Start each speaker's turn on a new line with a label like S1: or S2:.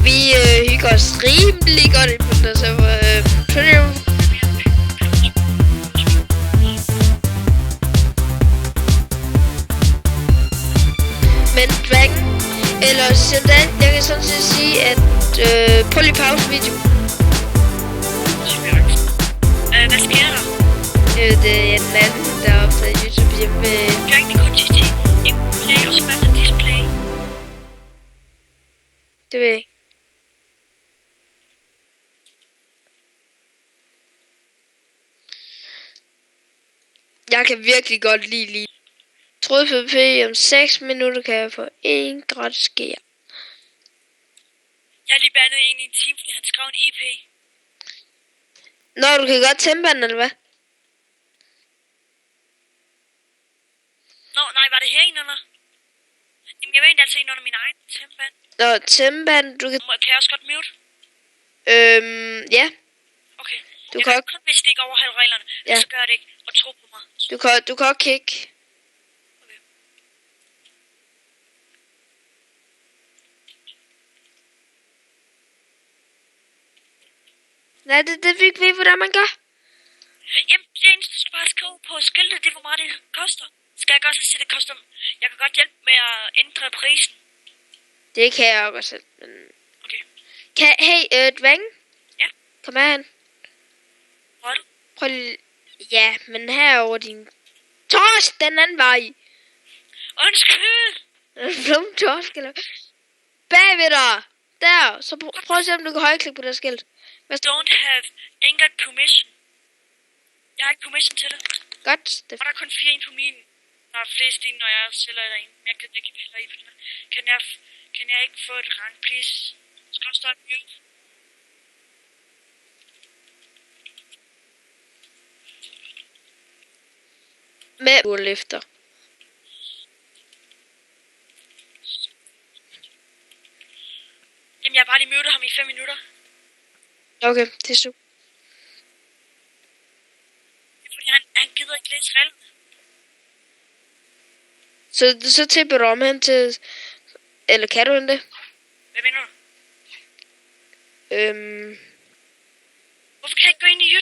S1: Vi hygger os rimelig godt ind på den der server. Men Dragon, eller sådan, jeg kan sådan set sige, at prøv lige pause video.
S2: Hvad sker der?
S1: Det er den anden, der er optaget YouTube hjemme med...
S2: Gør ikke det kun til play og så bare display?
S1: Det ved jeg ikke. Jeg kan virkelig godt lide lige. Troede PvP om 6 minutter kan jeg få 1 gratis gear.
S2: Jeg har lige bandet en i en time, fordi han skrev en IP.
S1: Nå, du kan godt tæmme den, eller hvad?
S2: Nå, nej, var det her en under? Jamen, jeg mente altså en under min egen tæmmeband.
S1: Nå, tæmmeband, du kan...
S2: Kan jeg også godt mute?
S1: Ja.
S2: Okay.
S1: Du
S2: Jeg
S1: kan
S2: kun hvis det ikke overholder reglerne.
S1: Ja.
S2: Så gør jeg det ikke. Og tro på mig.
S1: Du kan også kigge.
S2: Okay.
S1: Nej, det fik vi, hvordan man gør.
S2: Jamen, det eneste, du skal bare skrive på skiltet, det er, hvor meget det koster. Skal jeg godt sige, det koster... Jeg kan godt hjælpe med at ændre prisen.
S1: Det kan jeg også selv, men...
S2: Okay.
S1: Hey, Dvang?
S2: Ja?
S1: Kom her.
S2: Hvor er du?
S1: Prøv lige... Ja, men herover din... Torsk, den anden vej.
S2: Undskyld!
S1: Blum torsk, eller... Bagved dig. Der. Så prøv at se, om du kan højreklikke på det skilt.
S2: Don't have ain't permission. Jeg har ikke permission til det.
S1: Godt. Det...
S2: Og der er kun 4 på min. Der er flest en, når jeg sælger der en. Men jeg kan ikke heller i på den. Kan jeg ikke få et rang, please? Skal du starte mute?
S1: Med urløfter.
S2: Jamen, jeg har bare lige muted ham i 5 minutter.
S1: Okay, det er super.
S2: Det er fordi, han gider ikke læse reglerne.
S1: Så tipper du om hen til... Eller kan du end det?
S2: Hvad mener du? Hvorfor kan jeg ikke gå ind i YouTube?